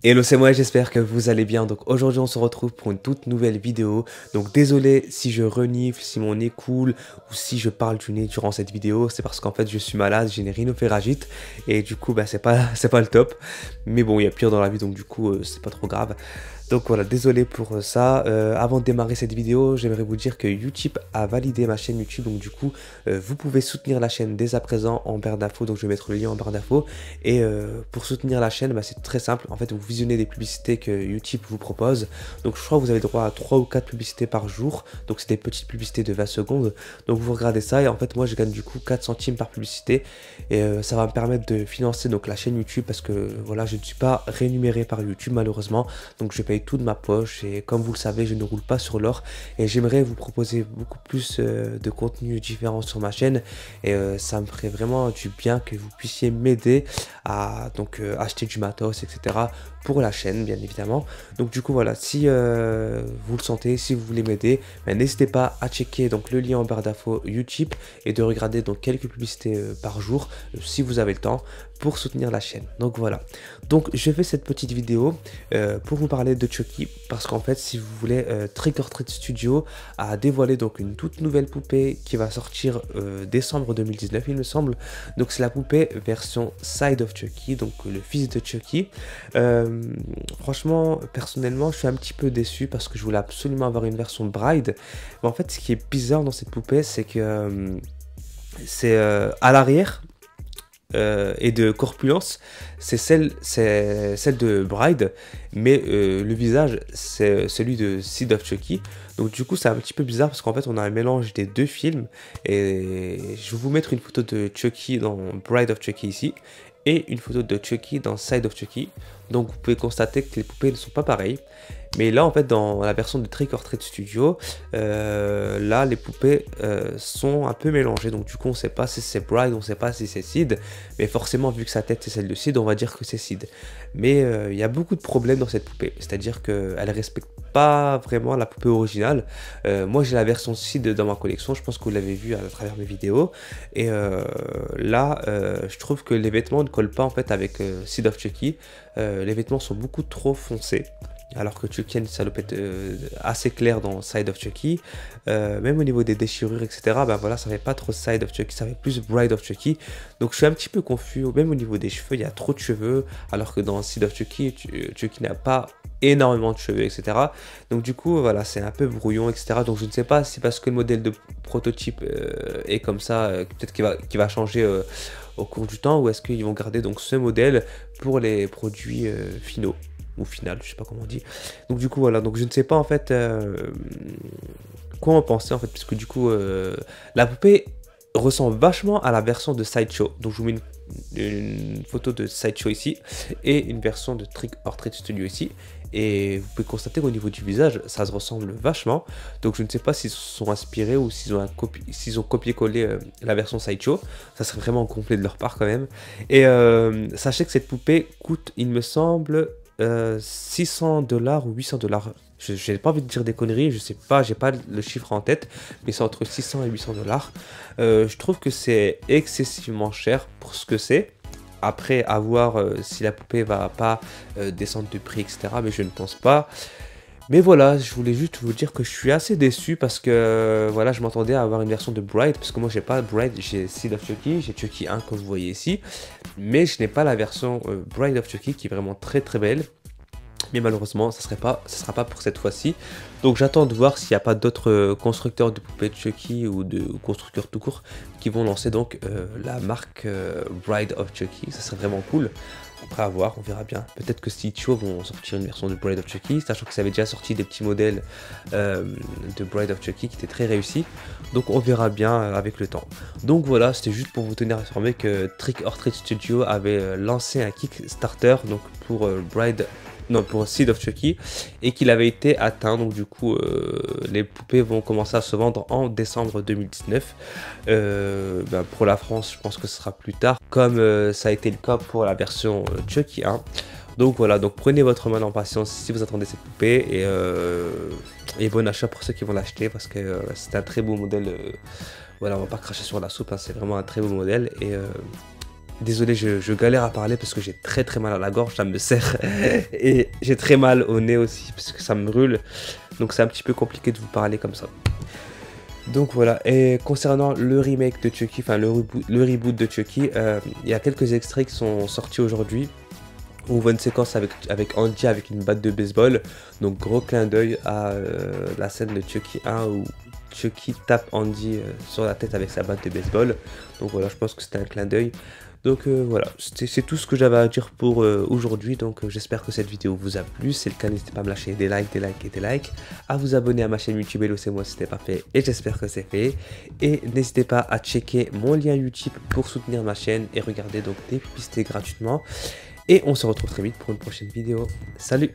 Hello, c'est moi, j'espère que vous allez bien. Donc aujourd'hui on se retrouve pour une toute nouvelle vidéo. Donc désolé si je renifle, si mon nez coule ou si je parle du nez durant cette vidéo. C'est parce qu'en fait je suis malade, j'ai une rhinopharyngite et du coup c'est pas le top. Mais bon, il y a pire dans la vie, donc du coup c'est pas trop grave. Donc voilà, désolé pour ça. Avant de démarrer cette vidéo, j'aimerais vous dire que Utip a validé ma chaîne YouTube. Donc du coup, vous pouvez soutenir la chaîne dès à présent en barre d'infos. Donc je vais mettre le lien en barre d'infos. Et pour soutenir la chaîne, c'est très simple. En fait, vous visionnez des publicités que Utip vous propose. Donc je crois que vous avez droit à 3 ou 4 publicités par jour. Donc c'est des petites publicités de 20 secondes. Donc vous regardez ça et en fait moi je gagne du coup 4 centimes par publicité. Et ça va me permettre de financer donc la chaîne YouTube parce que voilà, je ne suis pas rémunéré par YouTube malheureusement. Donc je paye tout de ma poche et comme vous le savez, je ne roule pas sur l'or et j'aimerais vous proposer beaucoup plus de contenu différent sur ma chaîne et ça me ferait vraiment du bien que vous puissiez m'aider à donc acheter du matos, etc. pour la chaîne bien évidemment. Donc du coup voilà, si vous le sentez, si vous voulez m'aider, n'hésitez pas à checker donc le lien en barre d'infos Utip et de regarder donc quelques publicités par jour si vous avez le temps pour soutenir la chaîne. Donc voilà, donc je fais cette petite vidéo pour vous parler de Chucky parce qu'en fait si vous voulez Trick or Treat Studio a dévoilé donc une toute nouvelle poupée qui va sortir décembre 2019 il me semble. Donc c'est la poupée version Side of Chucky, donc le fils de Chucky. Franchement personnellement je suis un petit peu déçu parce que je voulais absolument avoir une version Bride, mais en fait ce qui est bizarre dans cette poupée c'est que c'est à l'arrière et de corpulence, c'est celle de Bride, mais le visage c'est celui de Seed of Chucky. Donc du coup c'est un petit peu bizarre parce qu'en fait on a un mélange des deux films et je vais vous mettre une photo de Chucky dans Bride of Chucky ici et une photo de Chucky dans Side of Chucky. Donc vous pouvez constater que les poupées ne sont pas pareilles. Mais là en fait dans la version de Trick or Treat Studio, là les poupées sont un peu mélangées. Donc du coup on sait pas si c'est Bride, on sait pas si c'est Sid. Mais forcément vu que sa tête c'est celle de Sid, on va dire que c'est Sid. Mais il y a beaucoup de problèmes dans cette poupée. C'est-à-dire qu'elle respecte pas vraiment la poupée originale. Moi j'ai la version Sid dans ma collection, je pense que vous l'avez vu à travers mes vidéos. Et là je trouve que les vêtements ne collent pas en fait avec Seed of Chucky. Les vêtements sont beaucoup trop foncés. Alors que Chucky a une salopette assez claire dans Side of Chucky. Même au niveau des déchirures, etc. Voilà, ça fait pas trop Side of Chucky, ça fait plus Bride of Chucky. Donc je suis un petit peu confus. Même au niveau des cheveux, il y a trop de cheveux. Alors que dans Side of Chucky, Chucky n'a pas énormément de cheveux, etc. Donc du coup, voilà, c'est un peu brouillon, etc. Donc je ne sais pas si parce que le modèle de prototype est comme ça, peut-être qu'il va changer au cours du temps, ou est-ce qu'ils vont garder donc ce modèle pour les produits finaux. Ou final, je sais pas comment on dit. Donc du coup voilà, donc je ne sais pas en fait quoi en penser en fait, puisque du coup la poupée ressemble vachement à la version de Sideshow. Donc je vous mets une photo de Sideshow ici et une version de Trick or Treat Studio ici. Et vous pouvez constater qu'au niveau du visage, ça se ressemble vachement. Donc je ne sais pas s'ils se sont inspirés ou s'ils ont copié-collé la version Sideshow. Ça serait vraiment complet de leur part quand même. Et sachez que cette poupée coûte, il me semble, 600 $ ou 800 $. Je n'ai pas envie de dire des conneries, je sais pas, j'ai pas le chiffre en tête, mais c'est entre 600 et 800 $. Je trouve que c'est excessivement cher pour ce que c'est. Après, à voir si la poupée va pas descendre de prix, etc. Mais je ne pense pas. Mais voilà, je voulais juste vous dire que je suis assez déçu parce que voilà, je m'attendais à avoir une version de Bride, parce que moi j'ai pas Bride, j'ai Seed of Chucky, j'ai Chucky 1 comme vous voyez ici, mais je n'ai pas la version Bride of Chucky qui est vraiment très très belle. Mais malheureusement, ça sera pas pour cette fois-ci. Donc j'attends de voir s'il n'y a pas d'autres constructeurs de poupées de Chucky ou de constructeurs tout court qui vont lancer donc la marque Bride of Chucky. Ça serait vraiment cool. Après à voir, on verra bien. Peut-être que Sideshow vont sortir une version de Bride of Chucky, sachant que ça avait déjà sorti des petits modèles de Bride of Chucky qui étaient très réussis. Donc on verra bien avec le temps. Donc voilà, c'était juste pour vous tenir informé que Trick or Treat Studio avait lancé un Kickstarter donc pour pour Seed of Chucky et qu'il avait été atteint. Donc du coup les poupées vont commencer à se vendre en décembre 2019. Pour la France je pense que ce sera plus tard comme ça a été le cas pour la version Chucky 1. Donc voilà, donc prenez votre mal en patience si vous attendez cette poupée et bon achat pour ceux qui vont l'acheter parce que c'est un très beau modèle. Voilà, on va pas cracher sur la soupe, hein, c'est vraiment un très beau modèle Désolé, je galère à parler parce que j'ai très mal à la gorge, ça me serre. Et j'ai très mal au nez aussi parce que ça me brûle. Donc c'est un petit peu compliqué de vous parler comme ça. Donc voilà, et concernant le remake de Chucky, enfin le reboot de Chucky, il y a quelques extraits qui sont sortis aujourd'hui. On voit une séquence avec Andy avec une batte de baseball. Donc gros clin d'œil à la scène de Chucky 1 où Chucky tape Andy sur la tête avec sa batte de baseball. Donc voilà, je pense que c'était un clin d'œil. Donc voilà, c'est tout ce que j'avais à dire pour aujourd'hui. Donc j'espère que cette vidéo vous a plu. Si c'est le cas, n'hésitez pas à me lâcher des likes, à vous abonner à ma chaîne YouTube Hello c'est moi si ce n'est pas fait. Et j'espère que c'est fait. Et n'hésitez pas à checker mon lien YouTube pour soutenir ma chaîne et regarder donc des publicités gratuitement. Et on se retrouve très vite pour une prochaine vidéo. Salut!